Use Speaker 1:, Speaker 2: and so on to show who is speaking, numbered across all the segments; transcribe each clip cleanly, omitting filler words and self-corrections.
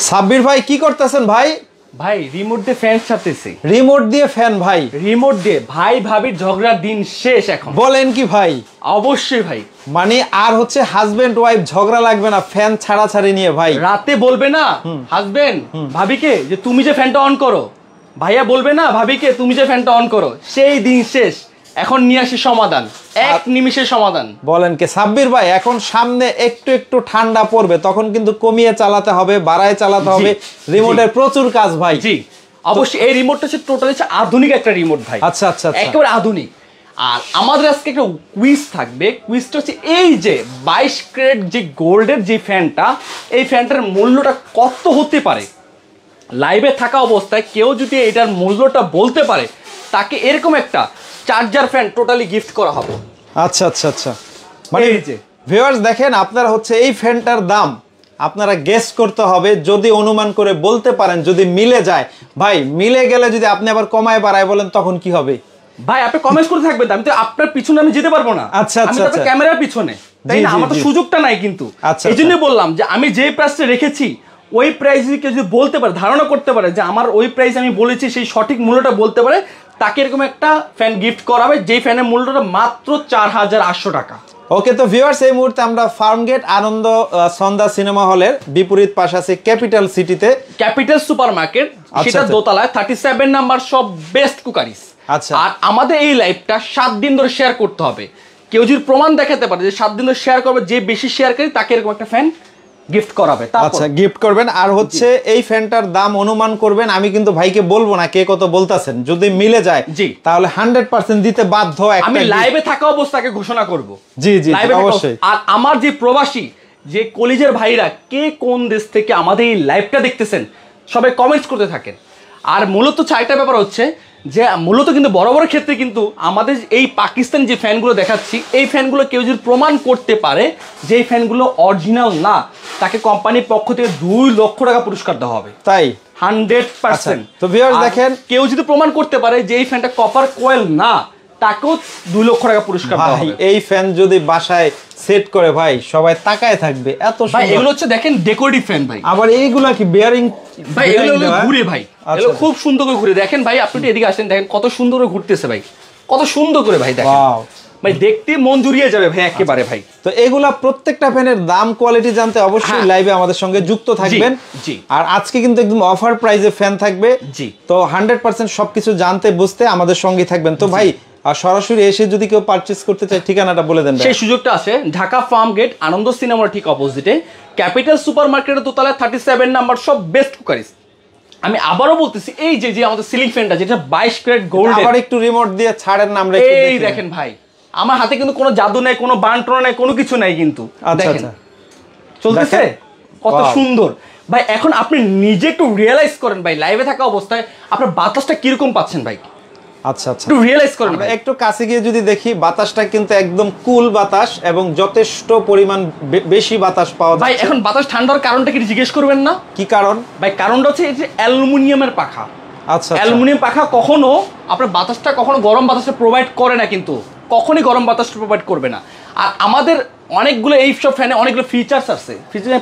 Speaker 1: সাব্বির ভাই কি করতেছেন ভাই?
Speaker 2: ভাই রিমোট দিয়ে ফ্যান চালাতেছি।
Speaker 1: রিমোট দিয়ে ফ্যান ভাই?
Speaker 2: রিমোট দিয়ে ভাই ভাবির ঝগড়ার দিন শেষ এখন।
Speaker 1: বলেন কি ভাই?
Speaker 2: অবশ্যই ভাই।
Speaker 1: মানে আর হচ্ছে হাজবেন্ড ওয়াইফ ঝগড়া লাগবে না ফ্যান ছাড়াছাড়ি নিয়ে ভাই?
Speaker 2: রাতে বলবে না হাজবেন্ড ভাবিকে যে তুমি যে ফ্যানটা অন করো, ভাইয়া বলবে না ভাবিকে তুমি যে ফ্যানটা অন করো, সেই দিন শেষ। এখন নিয়ে আসি সমাধান, এক নিমিষের সমাধান।
Speaker 1: বলেন কি সাব্বির ভাই, এখন সামনে একটু একটু ঠান্ডা পড়বে, তখন কিন্তু কমিয়ে চালাতে হবে, বাড়ায় চালাতে হবে। রিমোটের প্রচুর কাজ ভাই।
Speaker 2: জি অবশ্যই। এই রিমোটটা হচ্ছে টোটালি আধুনিক একটা রিমোট ভাই।
Speaker 1: আচ্ছা আচ্ছা,
Speaker 2: একেবারে আধুনিক। আর আমাদের আজকে একটা কুইজ থাকবে। কুইজটা হচ্ছে এই যে 22 ক্যারেট যে গোল্ডের যে ফ্যানটা, এই ফ্যানটার মূল্যটা কত হতে পারে। লাইভে থাকা অবস্থায় কেউ যদি এটার মূল্যটা বলতে পারে, তাকে এরকম একটা চার্জার ফ্যান টোটালি গিফট করা হবে।
Speaker 1: আচ্ছা আচ্ছা আচ্ছা, মানে
Speaker 2: এই যে
Speaker 1: ভিউয়ার্স দেখেন, আপনারা হচ্ছে এই ফ্যানটার দাম আপনারা গেস করতে হবে। যদি অনুমান করে বলতে পারেন, যদি মিলে যায় ভাই, মিলে গেলে যদি আপনি আবার কমায় বাড়ায় বলেন তখন কি হবে
Speaker 2: ভাই? আপনি কমেন্টস করে থাকবেন, আমি তো আপনার পিছনে আমি যেতে পারবো না।
Speaker 1: আচ্ছা আচ্ছা,
Speaker 2: আমি তো ক্যামেরার পিছনে, তাই না? আমার তো সুযোগটা নাই কিন্তু। এই জন্য বললাম যে আমি যে প্রাইসটা রেখেছি ওই প্রাইস কেউ যদি বলতে পারে, ধারণা করতে পারে যে আমার ওই প্রাইস আমি বলেছি, সেই সঠিক মূল্যটা বলতে পারে, তাকে এরকম একটা ফ্যান গিফট করা হবে, যেই ফ্যানের মূল্যটা মাত্র 4800 টাকা।
Speaker 1: ওকে, তো ভিউয়ার্স এই মুহূর্তে আমরা ফার্মগেট আনন্দ সন্ধ্যা সিনেমা হলের বিপরীত পাশে আছে ক্যাপিটাল সিটিতে,
Speaker 2: ক্যাপিটাল সুপার মার্কেট, সেটা দোতলায় 37 নাম্বার সব বেস্ট কুকারিস।
Speaker 1: আচ্ছা,
Speaker 2: আর আমাদের এই লাইভটা 7 দিন ধরে শেয়ার করতে হবে। কেউ যদি প্রমাণ দেখাতে পারে যে 7 দিন ধরে শেয়ার করবে, যে বেশি শেয়ার করে তাকে এরকম একটা ফ্যান গিফট করাবে।
Speaker 1: আচ্ছা, গিফট করবেন। আর হচ্ছে এই ফ্যানটার দাম অনুমান করবেন। আমি কিন্তু ভাইকে বলবো না কে কত বলতাছেন, যদি মিলে যায়
Speaker 2: জি
Speaker 1: তাহলে 100% দিতে বাধ্য।
Speaker 2: আমি লাইভে থাকা অবস্থাকে ঘোষণা করব।
Speaker 1: জি জি অবশ্যই।
Speaker 2: আর আমার যে প্রবাসী যে কলিজের ভাইরা কে কোন দেশ থেকে আমাদের এই লাইভটা দেখতেছেন, সবাই কমেন্টস করতে থাকেন। আর মূলত চারটা ব্যাপার হচ্ছে যে মূলত কিন্তু বড় বড় ক্ষেত্রে কিন্তু আমাদের এই পাকিস্তানি যে ফ্যানগুলো দেখাচ্ছি, এই ফ্যানগুলো কেউ যদি প্রমাণ করতে পারে যে এই ফ্যানগুলো অরিজিনাল না, তাকে কোম্পানির পক্ষ থেকে 2 লক্ষ টাকা পুরস্কার দেওয়া হবে।
Speaker 1: তাই
Speaker 2: 100%।
Speaker 1: তো ভিউয়ার্স দেখেন,
Speaker 2: কেউ যদি প্রমাণ করতে পারে যে এই ফ্যানটা কপার কয়েল না, তাকেও 2 লক্ষ টাকা পুরস্কার দেওয়া হবে।
Speaker 1: এই ফ্যান যদি বাসায় সেট করে ভাই, সবাই তাকায় থাকবে। এত
Speaker 2: ভাই এগুলো হচ্ছে দেখেন ডেকোরেটিভ ফ্যান ভাই।
Speaker 1: আবার এইগুলা কি বেয়ারিং
Speaker 2: ভাই? এগুলো ঘুরে ভাই, এগুলো খুব সুন্দর করে ঘুরে। দেখেন ভাই, আপনি এদিকে আসেন, দেখেন কত সুন্দর করে ঘুরতেছে ভাই, কত সুন্দর করে ভাই। দেখেন ভাই, দেখতে মন জুড়িয়ে যাবে ভাই একেবারে ভাই।
Speaker 1: তো এগুলা প্রত্যেকটা ফ্যানের দাম কোয়ালিটি জানতে অবশ্যই লাইভে আমাদের সঙ্গে যুক্ত থাকবেন।
Speaker 2: জি।
Speaker 1: আর আজকে কিন্তু একদম অফার প্রাইসে ফ্যান থাকবে।
Speaker 2: জি।
Speaker 1: তো 100% সবকিছু জানতে বুঝতে আমাদের সঙ্গে থাকবেন। তো ভাই আর সরাসরি এসে যদি কেউ পারচেজ করতে চায়, ঠিকানাটা বলে দেন।
Speaker 2: সেই সুযোগটা আছে ঢাকা ফার্ম গেট আনন্দ সিনেমার ঠিক অপোজিটে ক্যাপিটাল সুপার মার্কেটের দোতলায় 37 নাম্বার সব বেস্ট কুকারিস। আমি আবারও বলতেছি, এই যে যে আমাদের সিলিং ফ্যানটা যেটা 22 ক্যারেট গোল্ড,
Speaker 1: আবার একটু রিমোট দিয়ে ছাড়েন নাম রেখে।
Speaker 2: এই দেখেন ভাই, আমার হাতে কিন্তু কোনো জাদু নাই, কোনো বান্টনা নাই, কোনো কিছু নাই কিন্তু। দেখেন চলতেছে কত সুন্দর ভাই। এখন আপনি নিজে একটু রিয়েলাইজ করেন ভাই, লাইভে থাকা অবস্থায় আপনার বাতাসটা কিরকম পাচ্ছেন ভাই।
Speaker 1: আচ্ছা আচ্ছা,
Speaker 2: একটু রিয়েলাইজ করেন।
Speaker 1: একটু কাছে গিয়ে যদি দেখি, বাতাসটা কিন্তু একদম কুল বাতাস এবং যথেষ্ট পরিমাণ বেশি বাতাস পাওয়া যায়।
Speaker 2: ভাই এখন বাতাস ঠান্ডার কারণটা কি জিজ্ঞেস করবেন না?
Speaker 1: কি কারণ
Speaker 2: ভাই? কারণটা হচ্ছে এই যে অ্যালুমিনিয়ামের পাখা।
Speaker 1: আচ্ছা,
Speaker 2: অ্যালুমিনিয়াম পাখা কখনো আপনার বাতাসটা কখনো গরম বাতাসটা প্রোভাইড করে না, কিন্তু কখনই গরম বাতাসটা প্রোভাইড করবে না। আর আমাদের অনেকগুলো এই সব ফ্যানে অনেকগুলো ফিচার্স আছে,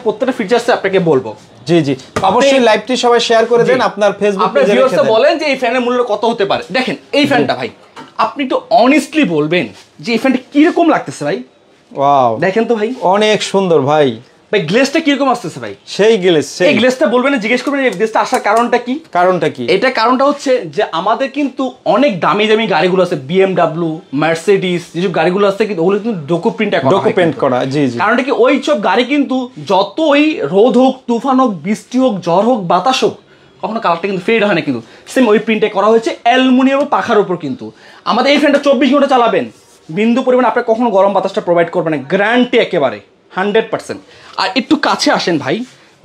Speaker 2: প্রত্যেকটা ফিচার্স আপনাকে বলবো।
Speaker 1: জি জি অবশ্যই, লাইভটি সবাই শেয়ার করে দেন আপনার ফেসবুক পেজে রেখে দেন।
Speaker 2: বলেন যে এই ফ্যানের মূল্য কত হতে পারে। দেখেন এই ফ্যানটা ভাই, আপনি তো অনেস্টলি বলবেন যে এই ফ্যানটা কিরকম লাগতেছে ভাই।
Speaker 1: ওয়াও,
Speaker 2: দেখেন তো ভাই,
Speaker 1: অনেক সুন্দর ভাই।
Speaker 2: ভাই গ্লেসটা কিরকম আসতেছে ভাই?
Speaker 1: সেই গ্লেস।
Speaker 2: এই গ্লেসটা বলবেন, জিজ্ঞেস করবেন এই গ্লেসটা আসার কারণটা কি।
Speaker 1: কারণটা কি?
Speaker 2: এটা কারণটা হচ্ছে যে আমাদের কিন্তু অনেক দামি দামি গাড়িগুলো আছে, BMW, মার্সিডিজ, যেসব গাড়িগুলো আছে কিন্তু ওগুলো কিন্তু ডোকো প্রিন্ট করা। জি জি। কারণটা কি, ওই সব গাড়ি কিন্তু যতই রোদ হোক, তুফান হোক, বৃষ্টি হোক, ঝড় হোক, বাতাস হোক, কখনো কালারটা কিন্তু ফেড হয় না। কিন্তু সেম ওই প্রিন্টে করা হয়েছে অ্যালুমিনিয়াম পাখার উপর। কিন্তু আমাদের এই ফ্যানটা 24 ঘন্টা চালাবেন, বিন্দু পরিমাণ আপনার কখনো গরম বাতাসটা প্রোভাইড করবে না, গ্যারান্টি একেবারে 100%। আর একটু কাছে আসেন ভাই,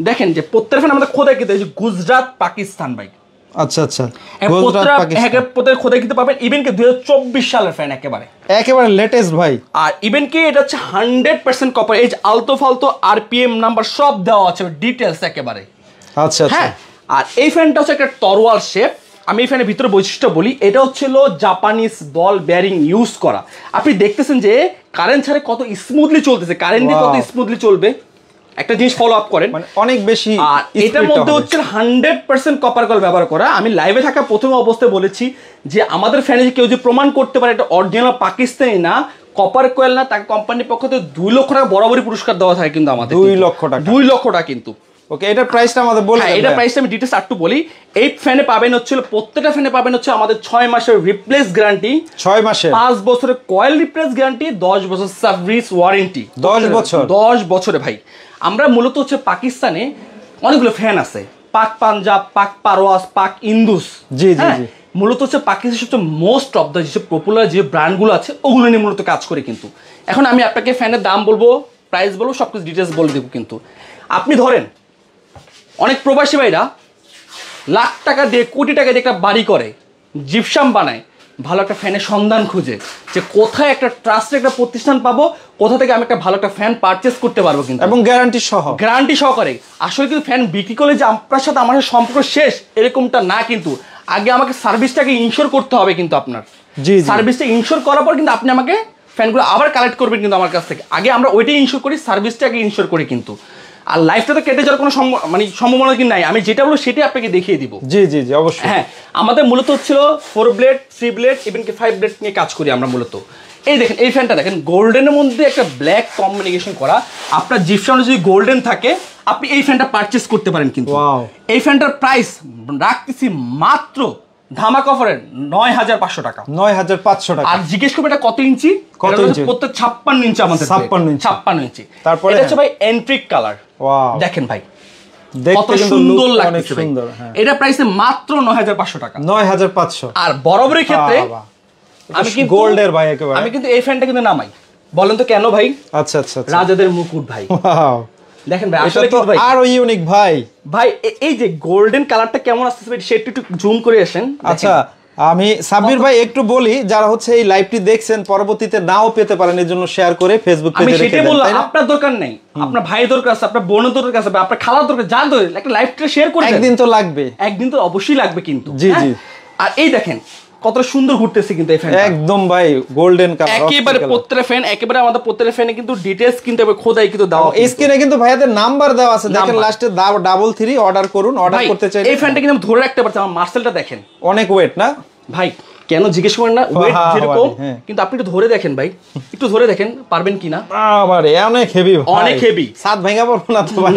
Speaker 2: দেখেন যে প্রত্যেক ফ্যান আমাদের খোদাই কিনতে হয়, গুজরাট পাকিস্তান ভাই।
Speaker 1: আচ্ছা আচ্ছা,
Speaker 2: প্রত্যেক খোদাই কিনতে পাবেন। ইভেন কি 2024 সালের ফ্যান, একেবারে
Speaker 1: লেটেস্ট ভাই। আর
Speaker 2: ইভেন কি এটা হচ্ছে 100% কপার, এই আলতো ফালতো RPM নাম্বার সব দেওয়া আছে, ডিটেলস একেবারে।
Speaker 1: আচ্ছা আচ্ছা।
Speaker 2: আর এই ফ্যানটা হচ্ছে একটা তরোয়াল শেপ। আমি এই ফ্যানের ভিতরে বৈশিষ্ট্য বলি, এটা হচ্ছিল জাপানিজ বল বেয়ারিং ইউজ করা। আপনি দেখতেছেন যে কারেন্ট ছাড়া কত স্মুথলি চলতেছে, কারেন্ট দিয়ে কত স্মুথলি চলবে, একটা জিনিস ফলো আপ করেন,
Speaker 1: মানে অনেক বেশি।
Speaker 2: আর এটার মধ্যে হচ্ছে 100% কপার কয়েল ব্যবহার করা। আমি লাইভে থাকা প্রথম অবস্থায় বলেছি যে আমাদের ফ্যানে কেউ যে প্রমাণ করতে পারে এটা অরিজিনাল পাকিস্তানি না, কপার কয়েল না, তাকে কোম্পানির পক্ষ থেকে 2 লক্ষ টাকা বরাবরই পুরস্কার দেওয়া থাকে কিন্তু আমাদের।
Speaker 1: 2 লক্ষ টাকা,
Speaker 2: 2 লক্ষ টাকা কিন্তু।
Speaker 1: ওকে, এটার প্রাইসটা আমাদের বলে দেন।
Speaker 2: এটা প্রাইসটা আমি ডিটেইলস একটু বলি। এই ফ্যানে পাবেন হচ্ছে, প্রত্যেকটা ফ্যানে পাবেন হচ্ছে আমাদের 6 মাসের রিপ্লেস গ্যারান্টি,
Speaker 1: 6 মাসে
Speaker 2: 5 বছরের কয়েল রিপ্লেস গ্যারান্টি, 10 বছর সার্ভিস ওয়ারেন্টি।
Speaker 1: 10 বছর,
Speaker 2: 10 বছরে ভাই। আমরা মূলত হচ্ছে পাকিস্তানে অনেকগুলো ফ্যান আছে, পাক পাঞ্জাব, পাক পারওয়াজ, পাক ইন্দুস।
Speaker 1: জি জি জি।
Speaker 2: মূলত হচ্ছে পাকিস্তানের সবচেয়ে মোস্ট অফ দ্য যেসব পপুলার যে ব্র্যান্ডগুলো আছে ওগুলো নিয়ে মূলত কাজ করে কিন্তু। এখন আমি আপনাকে ফ্যানের দাম বলবো, প্রাইস বলবো, সব কিছু ডিটেলস বলে দেবো কিন্তু। আপনি ধরেন অনেক প্রবাসী ভাইরা লাখ টাকা দিয়ে, কোটি টাকা দিয়ে একটা বাড়ি করে, জিপসাম বানায়, ভালো একটা ফ্যানের সন্ধান খুঁজে যে কোথায় একটা ট্রাস্টের একটা প্রতিষ্ঠান পাবো, কোথা থেকে আমি একটা ভালো একটা ফ্যান পারচেস করতে পারবো কিন্তু,
Speaker 1: এবং গ্যারান্টি সহ।
Speaker 2: গ্যারান্টি সহকারে। আসলে কিন্তু ফ্যান বিক্রি করলে যে আপনার সাথে আমার সম্পর্ক শেষ এরকমটা না কিন্তু। আগে আমাকে সার্ভিসটাকে ইনশিওর করতে হবে কিন্তু আপনার।
Speaker 1: জি,
Speaker 2: সার্ভিসটা ইনশিওর করার পর কিন্তু আপনি আমাকে ফ্যানগুলো আবার কালেক্ট করবেন কিন্তু আমার কাছ থেকে। আগে আমরা ওইটাই ইনশিওর করি, সার্ভিসটাকে ইনশিওর করি কিন্তু। আর লাইফটা তো কেটে যাওয়ার কোনো সম্ভাবনা কিন্তু নাই। আমি যেটা বলবো সেটাই আপনাকে দেখিয়ে দিব।
Speaker 1: জি জি জি, অবশ্যই।
Speaker 2: হ্যাঁ, আমাদের মূলত হচ্ছিল 4 ব্লেড, 3 ব্লেড, ইভেন কি 5 ব্লেড নিয়ে কাজ করি আমরা মূলত। এই দেখেন, এই ফ্যানটা দেখেন, গোল্ডেনের মধ্যে একটা ব্ল্যাক কম্বিনেশন করা। আপনার জিপসামে যদি গোল্ডেন থাকে আপনি এই ফ্যানটা পারচেস করতে পারেন কিন্তু। এই ফ্যানটার প্রাইস রাখতেছি মাত্র ধামাকা অফারে 9500 টাকা।
Speaker 1: 9500 টাকা।
Speaker 2: আর জিজ্ঞেস করবে এটা কত ইঞ্চি?
Speaker 1: কত ইঞ্চি?
Speaker 2: প্রত্যেক 56 ইঞ্চি আমাদের। 56 ইঞ্চি।
Speaker 1: তারপরে
Speaker 2: এটা হচ্ছে ভাই এন্ট্রিক কালার।
Speaker 1: ওয়াও,
Speaker 2: দেখেন ভাই
Speaker 1: কত
Speaker 2: সুন্দর লাগছে ভাই।
Speaker 1: হ্যাঁ।
Speaker 2: এটা প্রাইসে মাত্র 9500 টাকা।
Speaker 1: 9500।
Speaker 2: আর বরাবরের ক্ষেত্রে
Speaker 1: আমি কি গোল্ডের ভাই একেবারে,
Speaker 2: আমি কিন্তু এই ফ্যানটা কিন্তু নামাই। বলেন তো কেন ভাই?
Speaker 1: আচ্ছা আচ্ছা,
Speaker 2: রাজাদের মুকুট ভাই।
Speaker 1: ওয়াও,
Speaker 2: দেখেন ভাই,
Speaker 1: আসলে তো আরো ইউনিক ভাই।
Speaker 2: ভাই এই যে গোল্ডেন কালারটা কেমন আসছে ভাই, সেটা একটু জুম করে আসেন।
Speaker 1: আচ্ছা, আমি সাব্বির ভাই একটু বলি, যারা হচ্ছে এই লাইভটি দেখছেন পরবর্তীতে নাও পেতে পারেন, এর জন্য শেয়ার করে ফেসবুক পেজে রেখে দেন। আমি সেটাই বললাম, আপনার দরকার নেই, আপনার ভাই দরকার আছে, আপনার বোনের দরকার আছে, আপনার খালার দরকার, যার দরকার, একটা লাইভটা শেয়ার করে দেন। একদিন তো লাগবে, একদিন তো অবশ্যই লাগবে কিন্তু। জি জি। আর এই দেখেন কত সুন্দর ঘুরতেছে কিন্তু এই ফ্যান, একদম ভাই গোল্ডেন কালার, একেবারে প্রত্যেকটা ফ্যান, একেবারে আমাদের প্রত্যেকটা ফ্যানে কিন্তু ডিটেইলস কিন্তু খোদাই কিন্তু দেওয়া। স্ক্রিনে কিন্তু ভাইয়াদের নাম্বার দেওয়া আছে, দেখেন লাস্টে 33 অর্ডার করুন। অর্ডার করতে চাইলে এই ফ্যানটা কিন্তু ধরে রাখতে পারছে। আমার মার্সেলটা দেখেন, অনেক ওয়েট না ভাই? কেন জিজ্ঞেস করেন না, ওয়েট যেরকম, কিন্তু আপনি একটু ধরে দেখেন ভাই, একটু ধরে দেখেন পারবেন কিনা। আমারে অনেক হেভি, অনেক হেভি, সাত ভাঙা পড়বো না তো ভাই।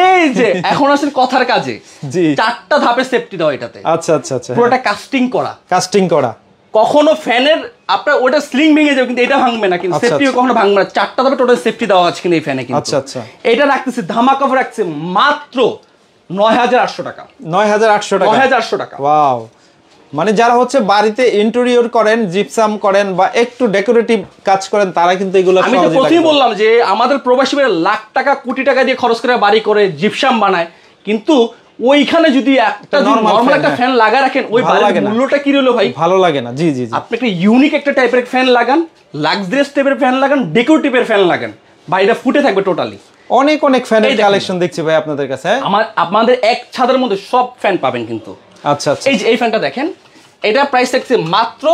Speaker 1: এই যে এখন আসেন কথার কাজে, জি 4টা ধাপে সেফটি দাও এটাতে। আচ্ছা আচ্ছা আচ্ছা, পুরোটা কাস্টিং করা, কাস্টিং করা। কখনো ফ্যানের আপনার ওটা স্লিং ভেঙে যাবে কিন্তু এটা ভাঙবে না, কিন্তু সেফটিও কখনো ভাঙবে না। 4টা ধাপে টোটাল সেফটি দেওয়া আছে কিন্তু এই ফ্যানে কিন্তু। আচ্ছা আচ্ছা, এটা রাখতেছি ধামাকা অফার রাখছে মাত্র 9800 টাকা। 9800 টাকা, 9800 টাকা। ওয়াও, মানে যারা হচ্ছে বাড়িতে ইন্টেরিয়র করেন, জিপসাম করেন বা একটু ডেকোরেটিভ কাজ করেন, তারা কিন্তু এগুলো, আমি তো প্রথমেই বললাম যে আমাদের প্রবাসী ভাইরা লাখ টাকা কোটি টাকা দিয়ে খরচ করে বাড়ি করে জিপসাম বানায়, কিন্তু ওইখানে যদি একটা নরমাল একটা ফ্যান লাগা রাখেন, ওই বাড়ির মূল্যটা কি রইলো ভাই? ভালো লাগে না। জি জি, আপনি একটা ইউনিক একটা টাইপের ফ্যান লাগান, লাক্সারিয়াস টাইপের ফ্যান লাগান, ডেকোরেটিভের ফ্যান লাগান, বাইরেটা ফুটে থাকবে টোটালি। অনেক অনেক ফ্যানের কালেকশন দেখছি ভাই আপনাদের কাছে। আমাদের এক ছাদের মধ্যে সব ফ্যান পাবেন কিন্তু। আচ্ছা আচ্ছা, এই যে এই ফ্যানটা দেখেন, এটা প্রাইস থাকছে মাত্র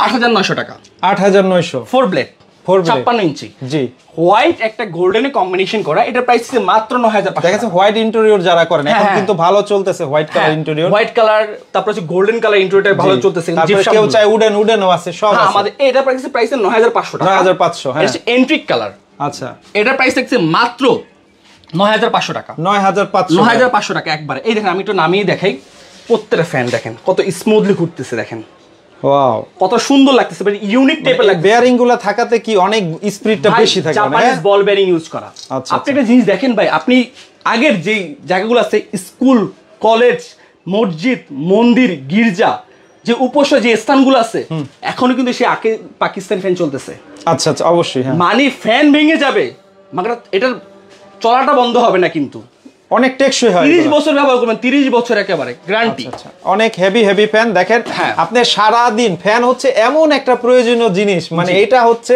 Speaker 1: 8900 টাকা। 8900, 4 ব্লেড, 56 ইঞ্চি। জি, হোয়াইট একটা গোল্ডেনে কম্বিনেশন করা, এটা প্রাইস আছে মাত্র 9500। দেখা যাচ্ছে হোয়াইট ইন্টেরিয়র যারা করেন এখন কিন্তু ভালো চলতেছে, white colour interior, white colour, তারপর হচ্ছে গোল্ডেন কালার ইন্টেরিয়রটা ভালো চলতেছে। তারপর কেউ চাই উডেনও আছে, সব আছে আমাদের। এটা প্রাইস 9500 টাকা। 9500, হ্যাঁ, এটা এন্ট্রিক কালার। আচ্ছা, এটা প্রাইস থাকছে মাত্র 9500 টাকা। 9500 টাকা একবারে। এই দেখেন, আমি একটু নামিয়ে দেখাই, প্রত্যেকটা ফ্যান দেখেন কত স্মুথলি ঘুরতেছে, দেখেন ওয়াও কত সুন্দর লাগতেছে, মানে ইউনিক টাইপের লাগছে। বেয়ারিং গুলো থাকাতে কি অনেক স্পিডটা বেশি থাকে, জাপানিজ বল বেয়ারিং ইউজ করা। আপনি একটা জিনিস দেখেন ভাই, আপনি আগের যে জায়গাগুলো আছে, স্কুল, কলেজ, মসজিদ, মন্দির, গির্জা, যে উপসয় যে স্থানগুলো আছে, এখনো কিন্তু সেই পাকিস্তানি ফ্যান চলতেছে। আচ্ছা আচ্ছা, অবশ্যই, হ্যাঁ, মানে ফ্যান ভেঙে যাবে, মানে এটার চলাটা বন্ধ হবে না কিন্তু। অনেক টেকসই হয়, 30 বছর ব্যবহার করবেন, 30 বছর একেবারে গ্যারান্টি। অনেক হেভি ফ্যান দেখেন। আপনি সারা দিন ফ্যান হচ্ছে এমন একটা প্রয়োজনীয় জিনিস, মানে এটা হচ্ছে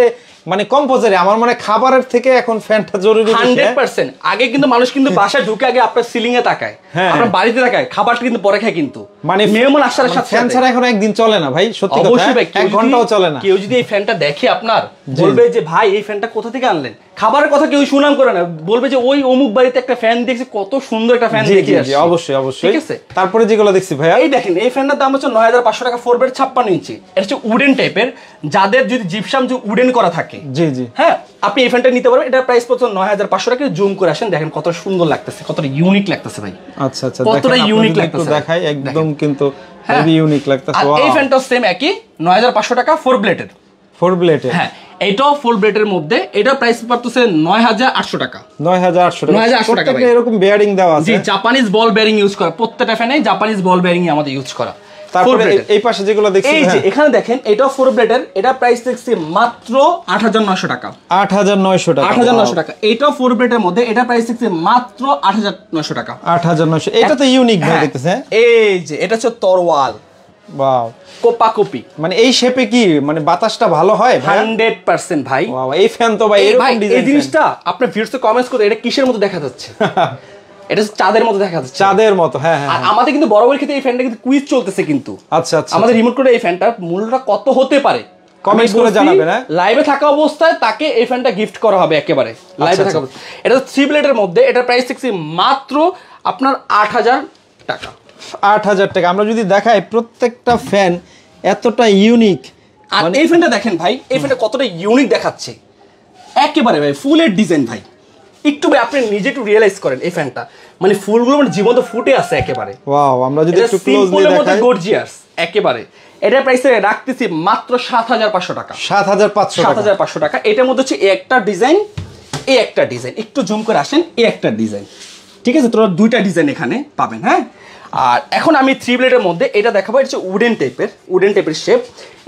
Speaker 1: মানে কম্পোজারে আমার মানে খাবারের থেকে এখন ফ্যানটা জরুরি 100%। আগে কিন্তু মানুষ কিন্তু বাসায় ঢুকে আগে আপনার সিলিং এ তাকায়, আপনার বাড়িতে তাকায়, খাবারটা কিন্তু পরে খায় কিন্তু। মানে মেহমান আসার সাথে ফ্যান ছাড়া এখন একদিন চলে না ভাই, সত্যি কথা, অবশ্যই ভাই, 1 ঘন্টাও চলে না। কেউ যদি এই ফ্যানটা দেখে আপনার,
Speaker 2: বলবে যে ভাই এই ফ্যানটা কোথা থেকে আনলেন, খাবারের কথা কেউ সুনাম করে না, বলবে যে ওই অমুক বাড়িতে একটা ফ্যান দেখছি, কত সুন্দর একটা ফ্যান দেখি আসছি।
Speaker 1: অবশ্যই অবশ্যই,
Speaker 2: ঠিক আছে।
Speaker 1: তারপরে যেগুলো দেখছি ভাইয়া,
Speaker 2: এই দেখেন এই ফ্যানটার দাম হচ্ছে 9500 টাকা, 4 বেড 56 ইঞ্চি। এটা হচ্ছে উডেন টাইপের, যাদের যদি জিপসাম যে উডেন করা থাকে,
Speaker 1: জি জি,
Speaker 2: হ্যাঁ আপনি এই ফ্যানটা নিতে পারবেন। এটার প্রাইস পড়ছে 9500 টাকা। জুম করে আসেন, দেখেন কত সুন্দর লাগতেছে, কতটা ইউনিক লাগতেছে ভাই।
Speaker 1: আচ্ছা আচ্ছা,
Speaker 2: কতটা ইউনিক লাগতেছে
Speaker 1: দেখাই, একদম কিন্তু হেভি ইউনিক লাগতেছে।
Speaker 2: এই ফ্যানটা সেম একই 9500 টাকা, 4 ব্লেডের।
Speaker 1: 4 ব্লেডের,
Speaker 2: হ্যাঁ এটাও 4 ব্লেডের মধ্যে। এটা প্রাইস পড়তেছে 9800 টাকা।
Speaker 1: 9800 টাকা,
Speaker 2: 9800 টাকা ভাই।
Speaker 1: এরকম বেয়ারিং দেওয়া আছে।
Speaker 2: জি, জাপানিজ বল বেয়ারিং ইউজ করা, প্রত্যেকটা ফ্যানে জাপানিজ বল বেয়ারিং আমাদের ইউজ করা।
Speaker 1: তারপরে এই পাশে যেগুলো দেখছি,
Speaker 2: এই যে এখানে দেখেন এটাও 4 ব্লেডের। এটা প্রাইস দেখছি মাত্র 8900 টাকা।
Speaker 1: 8900 টাকা,
Speaker 2: 8900 টাকা। এটাও 4 ব্লেডের মধ্যে। এটা প্রাইস দেখছি মাত্র 8900 টাকা।
Speaker 1: 8900, এটা তো ইউনিক ভাই দেখতেছে।
Speaker 2: এই যে এটা হচ্ছে তরোয়াল,
Speaker 1: ওয়াও,
Speaker 2: কোপাকপি,
Speaker 1: মানে এই শেপে কি মানে বাতাসটা ভালো হয়
Speaker 2: 100% ভাই।
Speaker 1: ওয়াও, এই ফ্যান তো ভাই এরকম ডিজাইন।
Speaker 2: এই জিনিসটা আপনি ভিউয়ার্সে কমেন্টস করে, এটা কিসের মতো দেখা যাচ্ছে? এটা চাঁদের মতো দেখা যাচ্ছে,
Speaker 1: চাঁদের মতো। হ্যাঁ হ্যাঁ,
Speaker 2: আর আমাদের কিন্তু বরাবর ক্ষেত্রে এই ফ্যানটা কিন্তু কুইজ চলতেছে কিন্তু।
Speaker 1: আচ্ছা আচ্ছা,
Speaker 2: আমাদের রিমোট করে এই ফ্যানটার মূল্যটা কত হতে পারে
Speaker 1: কমেন্টস করে জানাবেন। হ্যাঁ,
Speaker 2: লাইভে থাকা অবস্থায় তাকে এই ফ্যানটা গিফট করা হবে একেবারে লাইভে থাকা অবস্থায়। এটা 3 ব্লেডের মধ্যে। এটার প্রাইস দেখছি মাত্র আপনার 8000 টাকা।
Speaker 1: 8000 টাকা। আমরা যদি দেখাই প্রত্যেকটা ফ্যান এতটা ইউনিক।
Speaker 2: আর এই ফ্যানটা দেখেন ভাই, এই ফ্যানটা কতটা ইউনিক দেখাচ্ছে একেবারে ভাই, ফুলের ডিজাইন ভাই। একটু ভাই আপনি নিজে একটু রিয়েলাইজ করেন এই ফ্যানটা, মানে ফুলগুলো মানে জীবন্ত ফুটে আছে একেবারে।
Speaker 1: ওয়াও, আমরা যদি একটু ক্লোজলি দেখাই,
Speaker 2: গর্জিয়াস একেবারে। এটার প্রাইস রাখতেছি মাত্র 7500 টাকা।
Speaker 1: 7500
Speaker 2: টাকা। এটার মধ্যে হচ্ছে একটা ডিজাইন, এই একটা ডিজাইন, একটু জুম করে আসেন, এই একটা ডিজাইন, ঠিক আছে। তোরা দুইটা ডিজাইন এখানে পাবেন। হ্যাঁ, আর এখন আমি 3 ব্লেডের মধ্যে এটা দেখাবো। এটা হচ্ছে উডেন টাইপের শেপ।